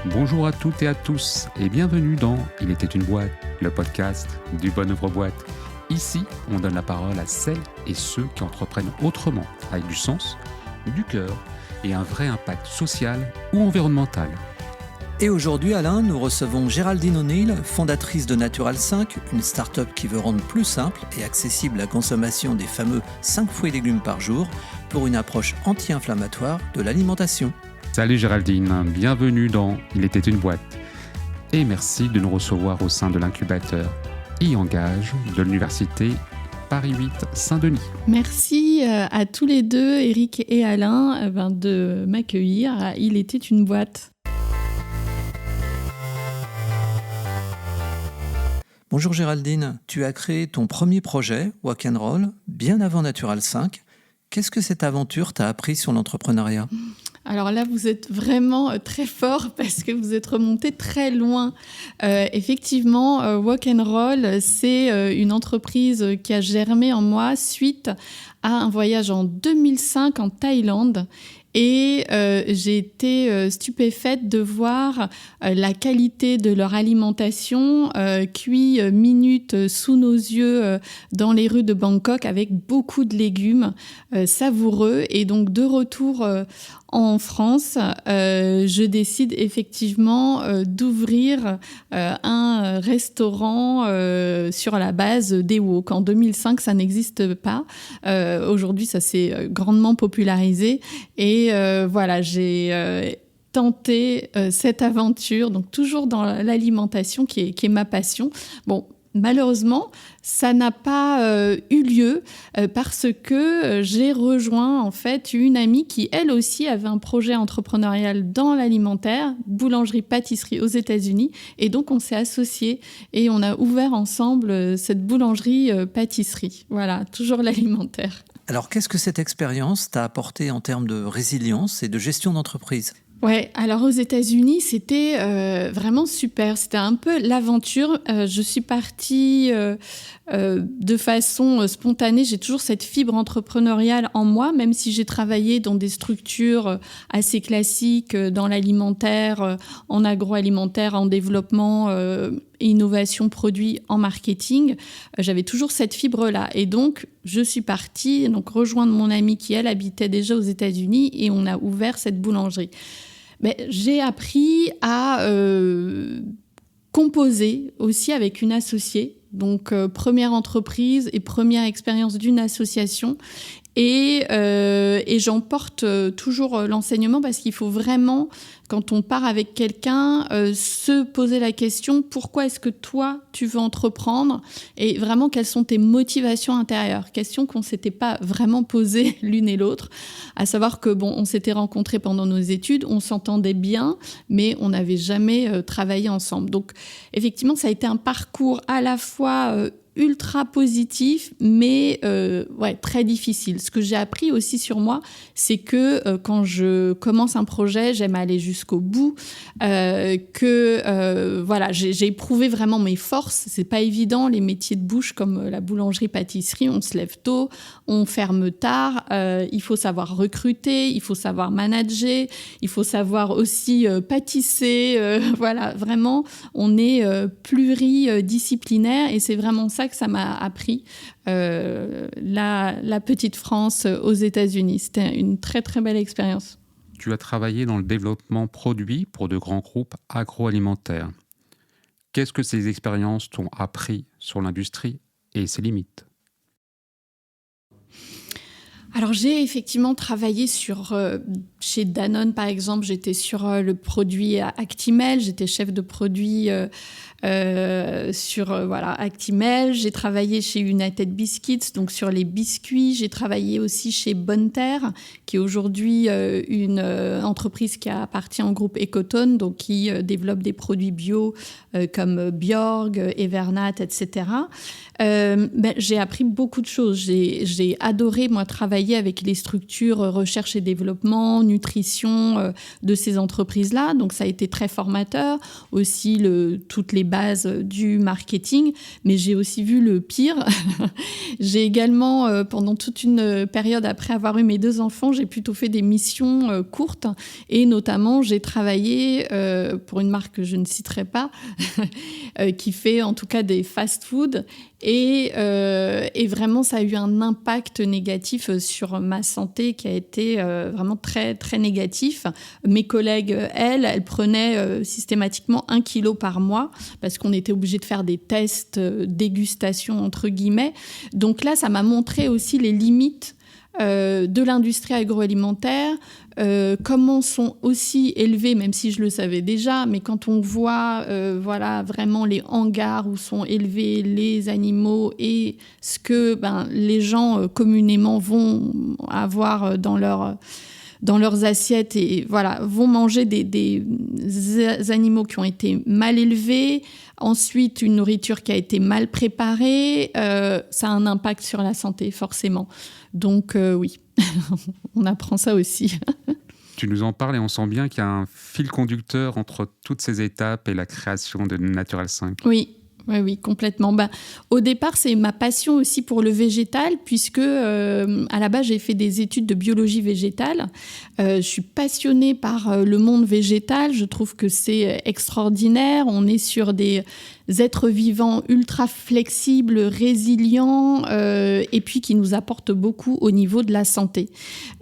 Bonjour à toutes et à tous et bienvenue dans Il était une boîte, le podcast du Bon Œuvre Boîte. Ici, on donne la parole à celles et ceux qui entreprennent autrement, avec du sens, du cœur et un vrai impact social ou environnemental. Et aujourd'hui, Alain, nous recevons Géraldine O'Neill, fondatrice de Natural 5, une start-up qui veut rendre plus simple et accessible la consommation des fameux 5 fruits et légumes par jour pour une approche anti-inflammatoire de l'alimentation. Salut Géraldine, bienvenue dans Il était une boîte. Et merci de nous recevoir au sein de l'incubateur e-Engage de l'Université Paris 8 Saint-Denis. Merci à tous les deux, Eric et Alain, de m'accueillir à Il était une boîte. Bonjour Géraldine, tu as créé ton premier projet, Walk and Roll, bien avant Natural 5. Qu'est-ce que cette aventure t'a appris sur l'entrepreneuriat ? Alors là, vous êtes vraiment très fort parce que vous êtes remonté très loin. Effectivement, Walk and Roll, c'est une entreprise qui a germé en moi suite à un voyage en 2005 en Thaïlande. Et j'ai été stupéfaite de voir la qualité de leur alimentation cuit minute sous nos yeux dans les rues de Bangkok avec beaucoup de légumes savoureux. Et donc de retour en France, je décide effectivement d'ouvrir un restaurant sur la base des wok. En 2005, ça n'existe pas. Aujourd'hui, ça s'est grandement popularisé. Et voilà, j'ai tenté cette aventure, donc toujours dans l'alimentation qui est ma passion. Bon, malheureusement, ça n'a pas eu lieu parce que j'ai rejoint en fait une amie qui, elle aussi, avait un projet entrepreneurial dans l'alimentaire, boulangerie-pâtisserie aux États-Unis. Et donc, on s'est associés et on a ouvert ensemble cette boulangerie-pâtisserie. Voilà, toujours l'alimentaire. Alors, qu'est-ce que cette expérience t'a apporté en termes de résilience et de gestion d'entreprise ? Ouais, alors aux États-Unis, c'était vraiment super. C'était un peu l'aventure. Je suis partie de façon spontanée. J'ai toujours cette fibre entrepreneuriale en moi, même si j'ai travaillé dans des structures assez classiques, dans l'alimentaire, en agroalimentaire, en développement, innovation, produit, en marketing. J'avais toujours cette fibre-là. Et donc, je suis partie rejoindre mon amie qui, elle, habitait déjà aux États-Unis et on a ouvert cette boulangerie. Mais j'ai appris à composer aussi avec une associée. Donc, première entreprise et première expérience d'une association. Et j'en porte toujours l'enseignement parce qu'il faut vraiment, quand on part avec quelqu'un, se poser la question pourquoi est-ce que toi, tu veux entreprendre et vraiment quelles sont tes motivations intérieures. Question qu'on ne s'était pas vraiment posée l'une et l'autre, à savoir que on s'était rencontrés pendant nos études, on s'entendait bien, mais on n'avait jamais travaillé ensemble. Donc effectivement, ça a été un parcours à la fois ultra positif, mais très difficile. Ce que j'ai appris aussi sur moi, c'est que quand je commence un projet, j'aime aller jusqu'au bout, j'ai éprouvé vraiment mes forces. C'est pas évident, les métiers de bouche comme la boulangerie-pâtisserie, on se lève tôt, on ferme tard, il faut savoir recruter, il faut savoir manager, il faut savoir aussi pâtisser, vraiment, on est pluridisciplinaire et c'est vraiment ça que ça m'a appris, la petite France aux États-Unis. C'était une très, très belle expérience. Tu as travaillé dans le développement produit pour de grands groupes agroalimentaires. Qu'est-ce que ces expériences t'ont appris sur l'industrie et ses limites ? Alors, j'ai effectivement travaillé chez Danone, par exemple, j'étais sur le produit Actimel, j'étais chef de produit sur Actimel. J'ai travaillé chez United Biscuits, donc sur les biscuits. J'ai travaillé aussi chez Bonne Terre, qui est aujourd'hui une entreprise qui appartient au groupe Ecotone, donc qui développe des produits bio comme Bjorg, Evernat, etc. J'ai appris beaucoup de choses. J'ai adoré, moi, travailler avec les structures recherche et développement, nutrition de ces entreprises-là. Donc, ça a été très formateur. Aussi, toutes les bases du marketing. Mais j'ai aussi vu le pire. J'ai également, pendant toute une période après avoir eu mes 2 enfants, j'ai plutôt fait des missions courtes et notamment j'ai travaillé pour une marque que je ne citerai pas, qui fait en tout cas des fast-food et vraiment ça a eu un impact négatif sur ma santé qui a été vraiment très, très négatif. Mes collègues, elles prenaient systématiquement 1 kilo par mois parce qu'on était obligé de faire des tests dégustation entre guillemets. Donc là, ça m'a montré aussi les limites de l'industrie agroalimentaire, comment sont aussi élevés, même si je le savais déjà, mais quand on voit vraiment les hangars où sont élevés les animaux et ce que les gens communément vont avoir dans leurs assiettes et vont manger des animaux qui ont été mal élevés, ensuite une nourriture qui a été mal préparée, ça a un impact sur la santé forcément. Donc oui, on apprend ça aussi. Tu nous en parles et on sent bien qu'il y a un fil conducteur entre toutes ces étapes et la création de Natural 5. Oui, complètement. Au départ, c'est ma passion aussi pour le végétal, puisque à la base, j'ai fait des études de biologie végétale. Je suis passionnée par le monde végétal. Je trouve que c'est extraordinaire. On est sur des êtres vivants ultra flexibles, résilients, et puis qui nous apportent beaucoup au niveau de la santé.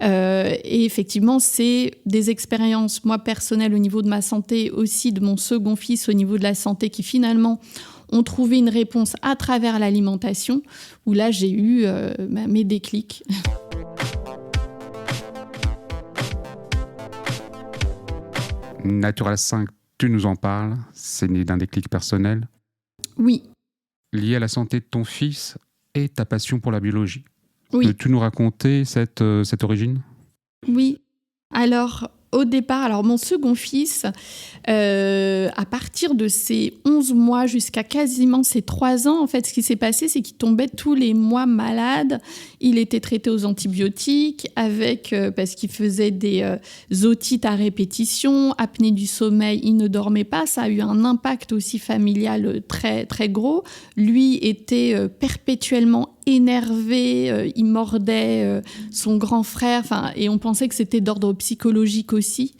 Et effectivement, c'est des expériences, moi, personnelles au niveau de ma santé, aussi de mon second fils au niveau de la santé, qui finalement ont trouvé une réponse à travers l'alimentation, où là, j'ai eu mes déclics. Natural 5, tu nous en parles, c'est né d'un déclic personnel. Oui. Lié à la santé de ton fils et ta passion pour la biologie. Oui. Peux-tu nous raconter cette origine ? Oui. Alors, au départ, mon second fils, à partir de ses 11 mois jusqu'à quasiment ses 3 ans, en fait, ce qui s'est passé, c'est qu'il tombait tous les mois malade. Il était traité aux antibiotiques parce qu'il faisait des otites à répétition, apnée du sommeil, il ne dormait pas. Ça a eu un impact aussi familial très, très gros. Lui était perpétuellement énervé, il mordait son grand frère, et on pensait que c'était d'ordre psychologique aussi,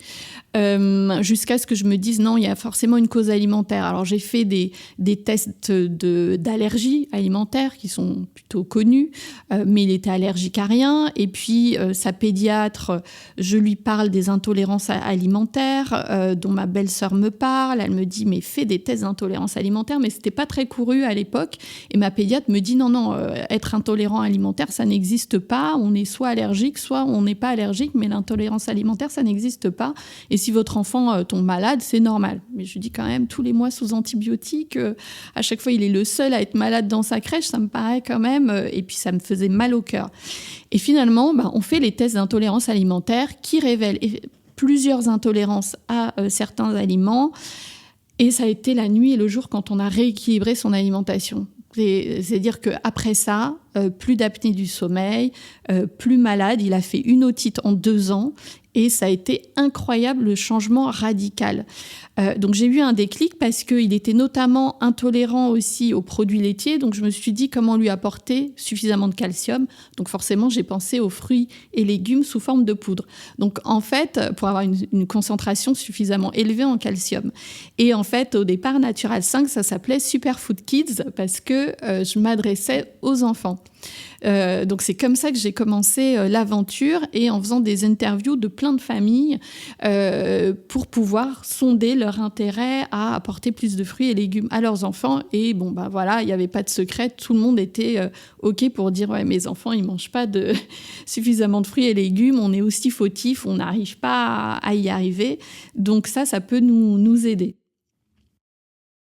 jusqu'à ce que je me dise non, il y a forcément une cause alimentaire. Alors j'ai fait des tests d'allergie alimentaire qui sont plutôt connus, mais il était allergique à rien. Et puis sa pédiatre, je lui parle des intolérances alimentaires dont ma belle-sœur me parle. Elle me dit mais fais des tests d'intolérance alimentaire, mais c'était pas très couru à l'époque. Et ma pédiatre me dit non, être intolérant alimentaire, ça n'existe pas. On est soit allergique, soit on n'est pas allergique, mais l'intolérance alimentaire, ça n'existe pas. Et si votre enfant tombe malade, c'est normal. Mais je dis quand même, tous les mois sous antibiotiques, à chaque fois, il est le seul à être malade dans sa crèche, ça me paraît quand même... et puis, ça me faisait mal au cœur. Et finalement, on fait les tests d'intolérance alimentaire qui révèlent plusieurs intolérances à certains aliments. Et ça a été la nuit et le jour quand on a rééquilibré son alimentation. C'est-à-dire qu'après ça, plus d'apnée du sommeil, plus malade. Il a fait une otite en 2 ans et ça a été incroyable, le changement radical. Donc j'ai eu un déclic parce qu'il était notamment intolérant aussi aux produits laitiers. Donc je me suis dit comment lui apporter suffisamment de calcium. Donc forcément, j'ai pensé aux fruits et légumes sous forme de poudre. Donc en fait, pour avoir une concentration suffisamment élevée en calcium. Et en fait, au départ, Natural 5, ça s'appelait Superfood Kids parce que je m'adressais aux enfants. Donc c'est comme ça que j'ai commencé l'aventure et en faisant des interviews de plein de familles pour pouvoir sonder leur intérêt à apporter plus de fruits et légumes à leurs enfants. Et il n'y avait pas de secret, tout le monde était OK pour dire ouais, mes enfants ils mangent pas suffisamment de fruits et légumes, on est aussi fautifs, on n'arrive pas à y arriver. Donc ça peut nous aider.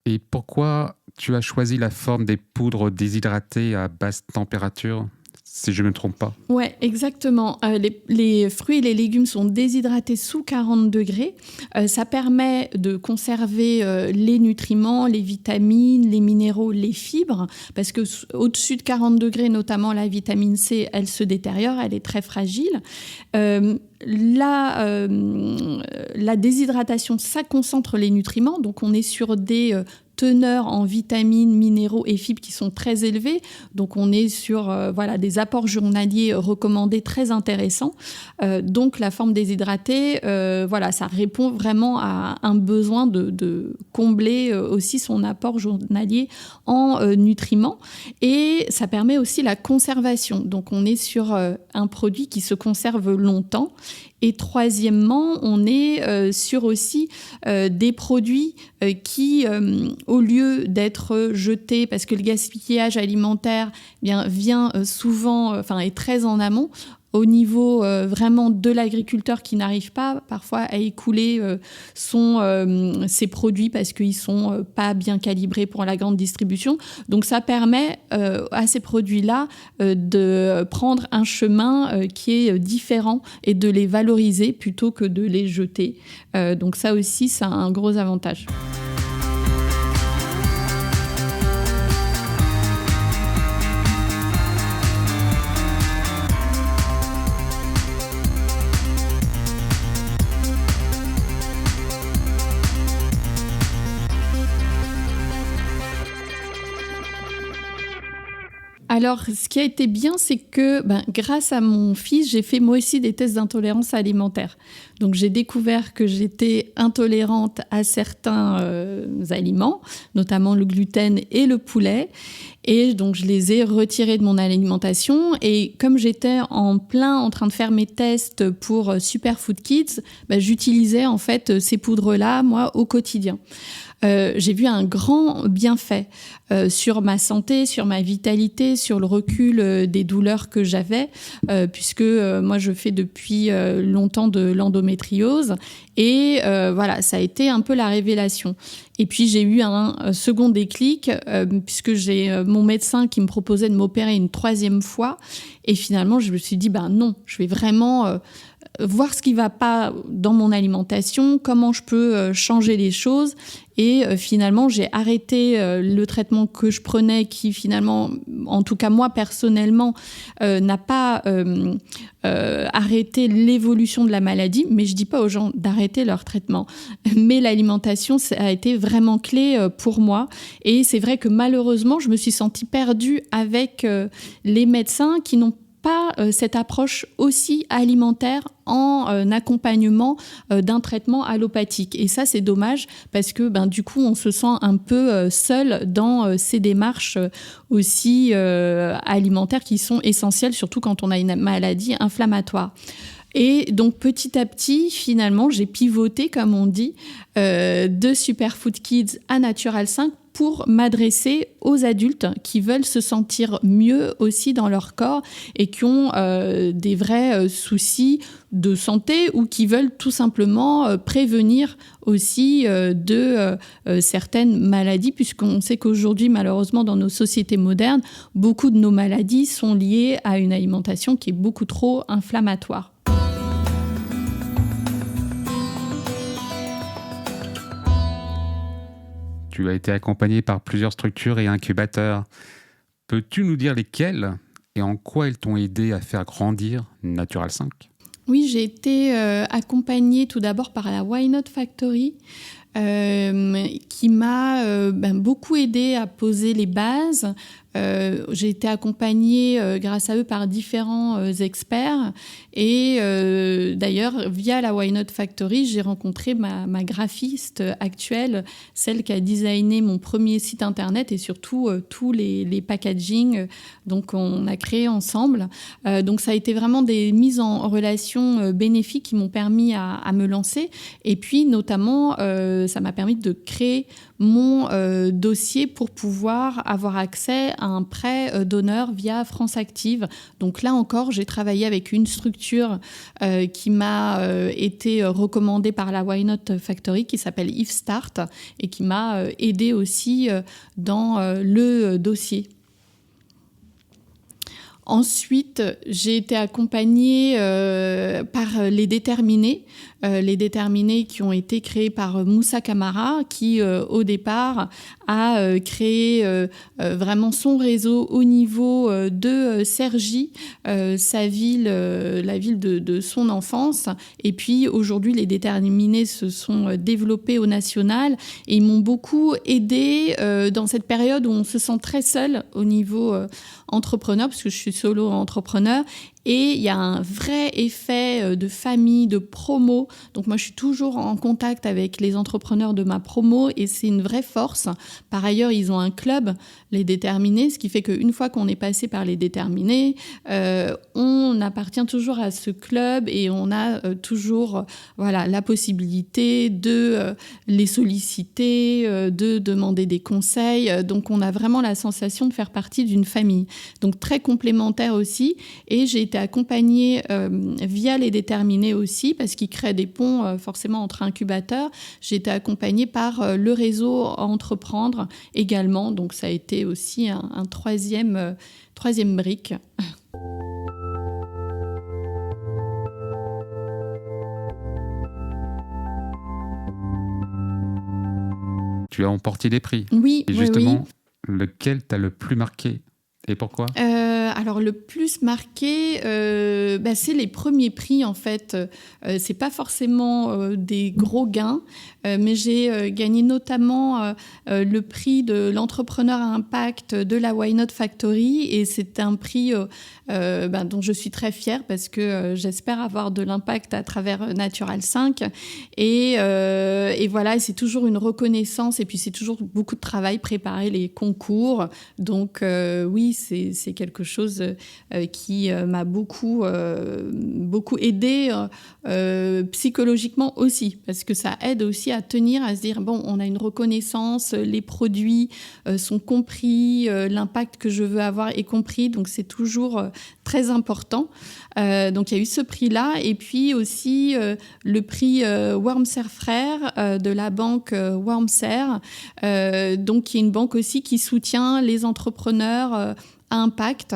Et pourquoi tu as choisi la forme des poudres déshydratées à basse température, si je ne me trompe pas? Oui, exactement. Les fruits et les légumes sont déshydratés sous 40 degrés. Ça permet de conserver les nutriments, les vitamines, les minéraux, les fibres, parce qu'au-dessus de 40 degrés, notamment la vitamine C, elle se détériore, elle est très fragile. La déshydratation, ça concentre les nutriments, donc on est sur des teneur en vitamines, minéraux et fibres qui sont très élevées. Donc, on est sur des apports journaliers recommandés très intéressants. Donc, la forme déshydratée, ça répond vraiment à un besoin de combler aussi son apport journalier en nutriments. Et ça permet aussi la conservation. Donc, on est sur un produit qui se conserve longtemps. Et troisièmement, on est sur aussi des produits qui, au lieu d'être jetés, parce que le gaspillage alimentaire vient souvent, est très en amont, au niveau vraiment de l'agriculteur qui n'arrive pas parfois à écouler ses produits parce qu'ils sont pas bien calibrés pour la grande distribution. Donc ça permet à ces produits-là de prendre un chemin qui est différent et de les valoriser plutôt que de les jeter. Donc ça aussi, ça a un gros avantage. Alors, ce qui a été bien, c'est que grâce à mon fils, j'ai fait moi aussi des tests d'intolérance alimentaire. Donc, j'ai découvert que j'étais intolérante à certains aliments, notamment le gluten et le poulet. Et donc, je les ai retirés de mon alimentation. Et comme j'étais en train de faire mes tests pour Superfood Kids, j'utilisais en fait ces poudres-là, moi, au quotidien. J'ai vu un grand bienfait sur ma santé, sur ma vitalité, sur le recul des douleurs que j'avais, puisque moi je fais depuis longtemps de l'endométriose et ça a été un peu la révélation. Et puis j'ai eu un second déclic puisque j'ai mon médecin qui me proposait de m'opérer une 3e fois et finalement je me suis dit non, je vais vraiment voir ce qui ne va pas dans mon alimentation, comment je peux changer les choses. Et finalement, j'ai arrêté le traitement que je prenais qui finalement, en tout cas moi personnellement, n'a pas arrêté l'évolution de la maladie. Mais je ne dis pas aux gens d'arrêter leur traitement. Mais l'alimentation, ça a été vraiment clé pour moi. Et c'est vrai que malheureusement, je me suis sentie perdue avec les médecins qui n'ont pas cette approche aussi alimentaire en accompagnement d'un traitement allopathique. Et ça, c'est dommage parce que du coup, on se sent un peu seul dans ces démarches aussi alimentaires qui sont essentielles, surtout quand on a une maladie inflammatoire. Et donc, petit à petit, finalement, j'ai pivoté, comme on dit, de Superfood Kids à Natural 5 pour m'adresser aux adultes qui veulent se sentir mieux aussi dans leur corps et qui ont des vrais soucis de santé ou qui veulent tout simplement prévenir aussi de certaines maladies, puisqu'on sait qu'aujourd'hui, malheureusement, dans nos sociétés modernes, beaucoup de nos maladies sont liées à une alimentation qui est beaucoup trop inflammatoire. Tu as été accompagné par plusieurs structures et incubateurs. Peux-tu nous dire lesquels et en quoi elles t'ont aidé à faire grandir Natural 5 ? Oui, j'ai été accompagnée tout d'abord par la Why Not Factory, qui m'a beaucoup aidée à poser les bases. J'ai été accompagnée grâce à eux par différents experts et d'ailleurs via la Why Not Factory j'ai rencontré ma graphiste actuelle, celle qui a designé mon premier site internet et surtout tous les packaging, donc on a créé ensemble. Donc ça a été vraiment des mises en relation bénéfiques qui m'ont permis à me lancer et puis notamment ça m'a permis de créer mon dossier pour pouvoir avoir accès à un prêt d'honneur via France Active. Donc là encore, j'ai travaillé avec une structure qui m'a été recommandée par la Why Not Factory qui s'appelle If Start et qui m'a aidée aussi dans le dossier. Ensuite, j'ai été accompagnée par les Déterminés qui ont été créés par Moussa Camara, qui au départ a créé vraiment son réseau au niveau de Cergy, sa ville, la ville de son enfance. Et puis aujourd'hui, les Déterminés se sont développés au national et ils m'ont beaucoup aidée dans cette période où on se sent très seul au niveau entrepreneur, parce que je suis solo entrepreneur. Et il y a un vrai effet de famille, de promo. Donc moi, je suis toujours en contact avec les entrepreneurs de ma promo et c'est une vraie force. Par ailleurs, ils ont un club, les Déterminés, ce qui fait qu'une fois qu'on est passé par les Déterminés, on appartient toujours à ce club et on a toujours la possibilité de les solliciter, de demander des conseils. Donc on a vraiment la sensation de faire partie d'une famille. Donc très complémentaire aussi. Et j'ai été accompagnée via les Déterminés aussi, parce qu'ils créent des ponts forcément entre incubateurs. J'ai été accompagnée par le réseau Entreprendre également. Donc ça a été aussi un troisième brique. Tu as emporté des prix. Oui, et justement, oui. Lequel t'a le plus marqué et pourquoi ? Alors le plus marqué, c'est les premiers prix en fait. C'est pas forcément des gros gains, mais j'ai gagné notamment le prix de l'entrepreneur à impact de la Why Not Factory et c'est un prix dont je suis très fière parce que j'espère avoir de l'impact à travers Natural 5 et voilà, c'est toujours une reconnaissance et puis c'est toujours beaucoup de travail, préparer les concours. Donc oui, c'est quelque chose qui m'a beaucoup aidée psychologiquement aussi, parce que ça aide aussi à tenir, à se dire bon, on a une reconnaissance, les produits sont compris, l'impact que je veux avoir est compris, donc c'est toujours très important. Donc il y a eu ce prix-là et puis aussi le prix Wormser Frères de la banque Wormser, donc qui est une banque aussi qui soutient les entrepreneurs à impact.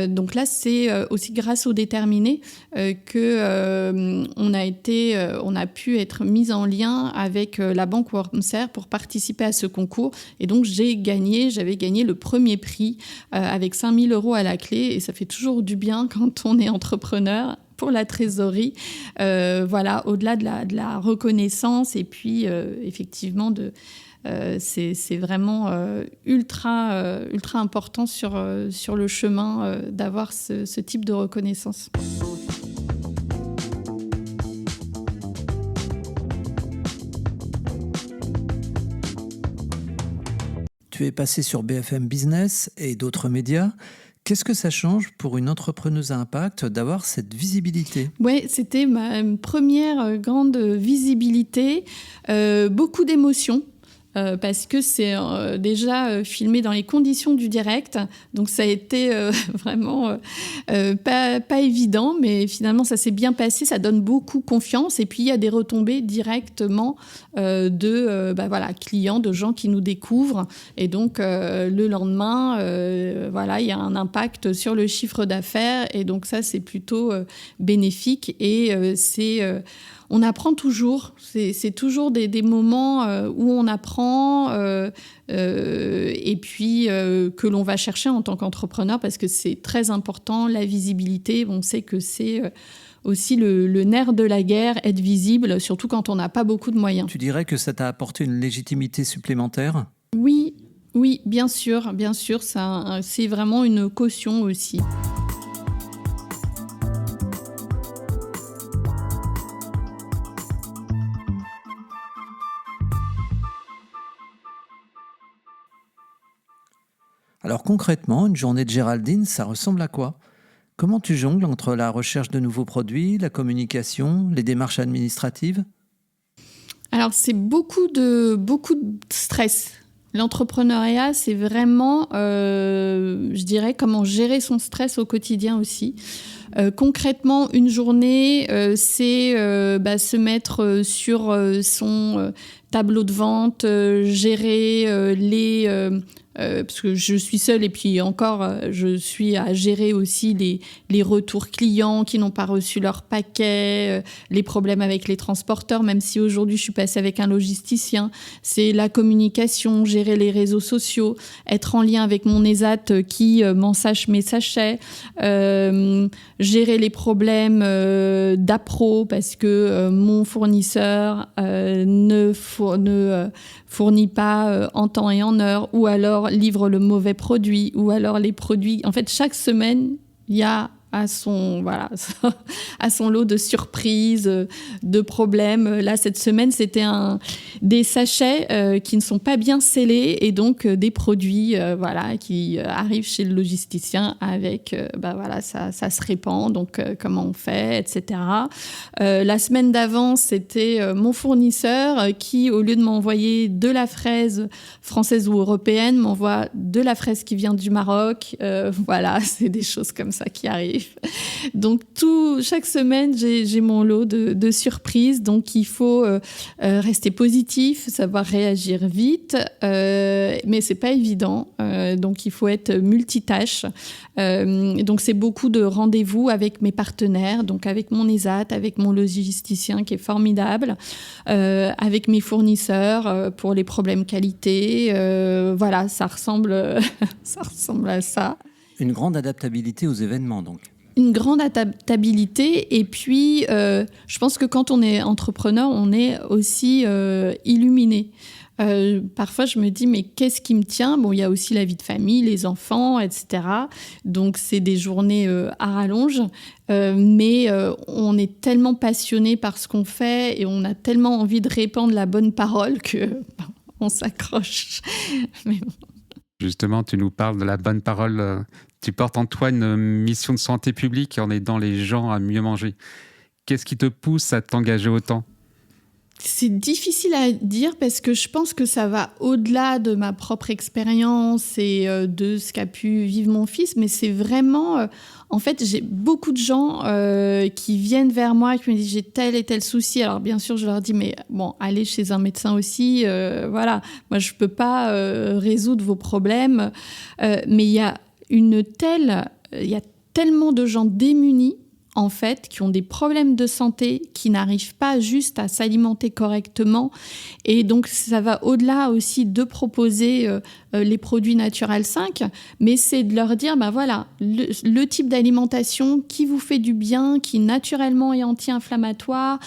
Donc là, c'est aussi grâce aux Déterminés que on a pu être mis en lien avec la banque Wormser pour participer à ce concours. Et donc, j'avais gagné le premier prix avec 5 000 € à la clé. Et ça fait toujours du bien quand on est entrepreneur pour la trésorerie. Au-delà de la reconnaissance et puis effectivement c'est vraiment ultra important sur le chemin d'avoir ce type de reconnaissance. Tu es passé sur BFM Business et d'autres médias. Qu'est-ce que ça change pour une entrepreneuse à impact d'avoir cette visibilité ? Oui, c'était ma première grande visibilité, beaucoup d'émotions. Parce que c'est déjà filmé dans les conditions du direct. Donc, ça a été vraiment pas évident, mais finalement, ça s'est bien passé. Ça donne beaucoup confiance. Et puis, il y a des retombées directement de clients, de gens qui nous découvrent. Et donc, le lendemain, il y a un impact sur le chiffre d'affaires. Et donc, ça, c'est plutôt bénéfique. Et on apprend toujours. C'est toujours des moments où on apprend et puis que l'on va chercher en tant qu'entrepreneur parce que c'est très important, la visibilité. On sait que c'est aussi le nerf de la guerre, être visible, surtout quand on n'a pas beaucoup de moyens. Tu dirais que ça t'a apporté une légitimité supplémentaire ? Oui, bien sûr. Ça, c'est vraiment une caution aussi. Alors concrètement, une journée de Géraldine, ça ressemble à quoi ? Comment tu jongles entre la recherche de nouveaux produits, la communication, les démarches administratives ? Alors c'est beaucoup de stress. L'entrepreneuriat, c'est vraiment, je dirais, comment gérer son stress au quotidien aussi. Concrètement, une journée, c'est se mettre sur son tableau de vente, gérer parce que je suis seule et puis encore, je suis à gérer aussi les retours clients qui n'ont pas reçu leur paquet, les problèmes avec les transporteurs, même si aujourd'hui je suis passée avec un logisticien. C'est la communication, gérer les réseaux sociaux, être en lien avec mon ESAT qui m'ensache mes sachets, gérer les problèmes d'appro parce que mon fournisseur ne fournit pas en temps et en heure, ou alors livre le mauvais produit, ou alors les produits... En fait, chaque semaine, il y a à son lot de surprises, de problèmes. Là, cette semaine, c'était des sachets qui ne sont pas bien scellés et donc des produits qui arrivent chez le logisticien avec... ça se répand, donc comment on fait, etc. La semaine d'avant, c'était mon fournisseur qui, au lieu de m'envoyer de la fraise française ou européenne, m'envoie de la fraise qui vient du Maroc. C'est des choses comme ça qui arrivent. Donc chaque semaine, j'ai mon lot de surprises. Donc il faut rester positif, savoir réagir vite, mais c'est pas évident. Donc il faut être multitâche. Donc c'est beaucoup de rendez-vous avec mes partenaires, donc avec mon ESAT, avec mon logisticien qui est formidable, avec mes fournisseurs pour les problèmes qualité. Ça ressemble à ça. Une grande adaptabilité aux événements, donc. Une grande adaptabilité. Et puis, je pense que quand on est entrepreneur, on est aussi illuminé. Parfois, je me dis, mais qu'est-ce qui me tient ? Bon, il y a aussi la vie de famille, les enfants, etc. Donc, c'est des journées à rallonge. Mais on est tellement passionné par ce qu'on fait et on a tellement envie de répandre la bonne parole qu'on s'accroche. Mais bon. Justement, tu nous parles de la bonne parole. Tu portes en toi une mission de santé publique en aidant les gens à mieux manger. Qu'est-ce qui te pousse à t'engager autant ? C'est difficile à dire parce que je pense que ça va au-delà de ma propre expérience et de ce qu'a pu vivre mon fils, mais c'est vraiment... en fait, j'ai beaucoup de gens qui viennent vers moi, qui me disent « j'ai tel et tel souci ». Alors bien sûr, je leur dis « mais bon, allez chez un médecin aussi, moi je ne peux pas résoudre vos problèmes ». Mais il y a tellement de gens démunis en fait, qui ont des problèmes de santé, qui n'arrivent pas juste à s'alimenter correctement. Et donc, ça va au-delà aussi de proposer les produits Natural 5, mais c'est de leur dire, le type d'alimentation qui vous fait du bien, qui naturellement est anti-inflammatoire.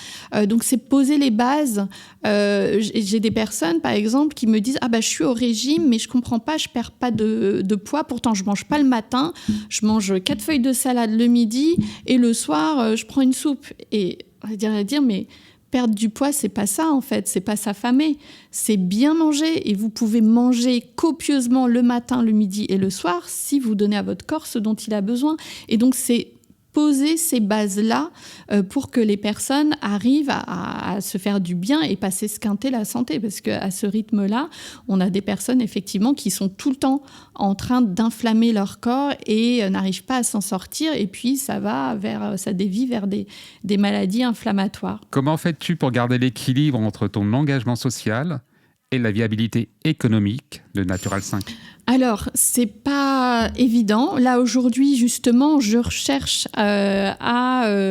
Donc, c'est poser les bases. J'ai des personnes, par exemple, qui me disent, je suis au régime, mais je comprends pas, je perds pas de poids, pourtant je mange pas le matin, je mange 4 feuilles de salade le midi, et le soir, je prends une soupe. Et on va dire, mais perdre du poids, c'est pas ça en fait, c'est pas s'affamer, c'est bien manger. Et vous pouvez manger copieusement le matin, le midi et le soir si vous donnez à votre corps ce dont il a besoin. Et donc, c'est poser ces bases-là pour que les personnes arrivent à se faire du bien et pas s'esquinter la santé. Parce qu'à ce rythme-là, on a des personnes, effectivement, qui sont tout le temps en train d'inflammer leur corps et n'arrivent pas à s'en sortir. Et puis, ça dévie vers des maladies inflammatoires. Comment fais-tu pour garder l'équilibre entre ton engagement social et la viabilité économique de Natural 5 ? Alors, c'est pas évident. Là, aujourd'hui, justement, je recherche à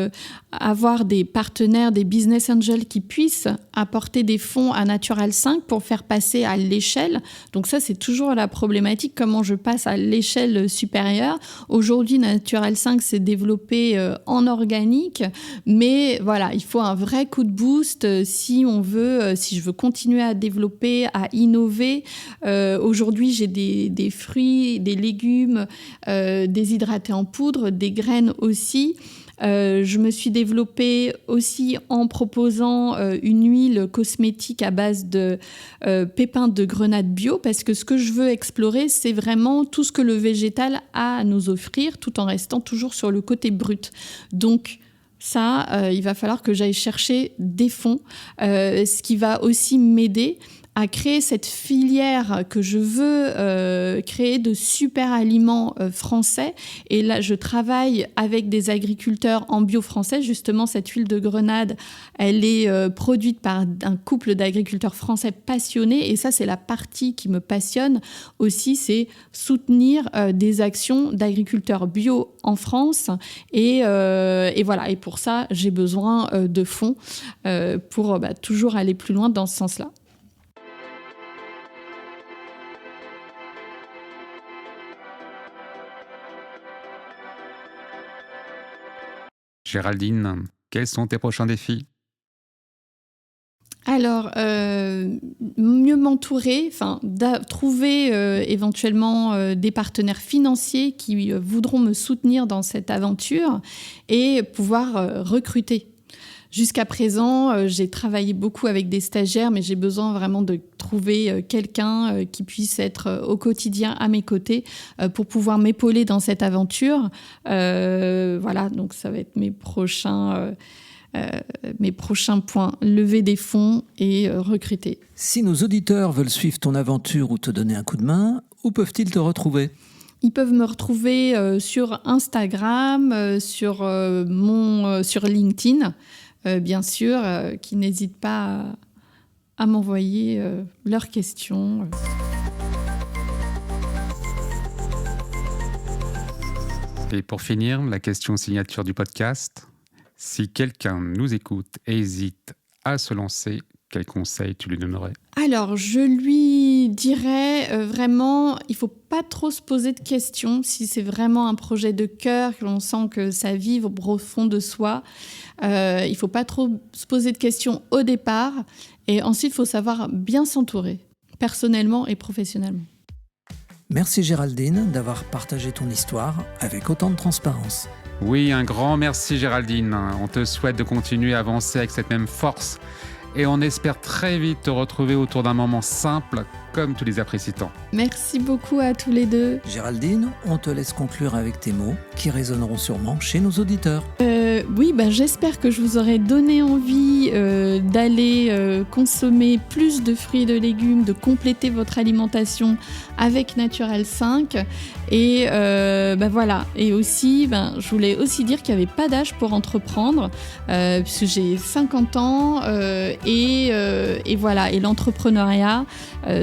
avoir des partenaires, des business angels qui puissent apporter des fonds à Natural 5 pour faire passer à l'échelle. Donc ça, c'est toujours la problématique, comment je passe à l'échelle supérieure. Aujourd'hui, Natural 5 s'est développé en organique, mais voilà, il faut un vrai coup de boost si je veux continuer à développer, à innover. Aujourd'hui, j'ai des fruits, des légumes déshydratés en poudre, des graines aussi. Je me suis développée aussi en proposant une huile cosmétique à base de pépins de grenade bio, parce que ce que je veux explorer, c'est vraiment tout ce que le végétal a à nous offrir, tout en restant toujours sur le côté brut. Donc, ça, il va falloir que j'aille chercher des fonds, ce qui va aussi m'aider à créer cette filière que je veux créer de super aliments français. Et là, je travaille avec des agriculteurs en bio français. Justement, cette huile de grenade, elle est produite par un couple d'agriculteurs français passionnés. Et ça, c'est la partie qui me passionne aussi, c'est soutenir des actions d'agriculteurs bio en France. Et voilà. Et pour ça, j'ai besoin de fonds pour toujours aller plus loin dans ce sens-là. Géraldine, quels sont tes prochains défis ? Alors, mieux m'entourer, trouver éventuellement des partenaires financiers qui voudront me soutenir dans cette aventure et pouvoir recruter. Jusqu'à présent, j'ai travaillé beaucoup avec des stagiaires, mais j'ai besoin vraiment de trouver quelqu'un qui puisse être au quotidien à mes côtés pour pouvoir m'épauler dans cette aventure. Voilà, donc ça va être mes prochains points, lever des fonds et recruter. Si nos auditeurs veulent suivre ton aventure ou te donner un coup de main, où peuvent-ils te retrouver ? Ils peuvent me retrouver sur Instagram, sur LinkedIn, bien sûr, qui n'hésitent pas à m'envoyer leurs questions. Et pour finir, la question signature du podcast. Si quelqu'un nous écoute et hésite à se lancer, quel conseil tu lui donnerais ? Alors, je lui dirais vraiment, il ne faut pas trop se poser de questions. Si c'est vraiment un projet de cœur, que l'on sent que ça vibre au fond de soi, il ne faut pas trop se poser de questions au départ. Et ensuite, il faut savoir bien s'entourer, personnellement et professionnellement. Merci Géraldine d'avoir partagé ton histoire avec autant de transparence. Oui, un grand merci Géraldine. On te souhaite de continuer à avancer avec cette même force et on espère très vite te retrouver autour d'un moment simple comme tu les apprécies tant. Merci beaucoup à tous les deux. Géraldine, on te laisse conclure avec tes mots qui résonneront sûrement chez nos auditeurs. Oui, j'espère que je vous aurai donné envie d'aller consommer plus de fruits et de légumes, de compléter votre alimentation avec Natural 5. Et voilà. Et aussi, je voulais aussi dire qu'il n'y avait pas d'âge pour entreprendre, puisque j'ai 50 ans et voilà. Et l'entrepreneuriat,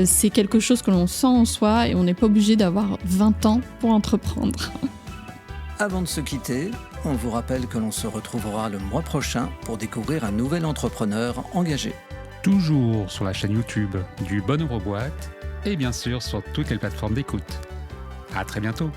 c'est quelque chose que l'on sent en soi et on n'est pas obligé d'avoir 20 ans pour entreprendre. Avant de se quitter, on vous rappelle que l'on se retrouvera le mois prochain pour découvrir un nouvel entrepreneur engagé. Toujours sur la chaîne YouTube du Bon Ouvre Boîte et bien sûr sur toutes les plateformes d'écoute. À très bientôt.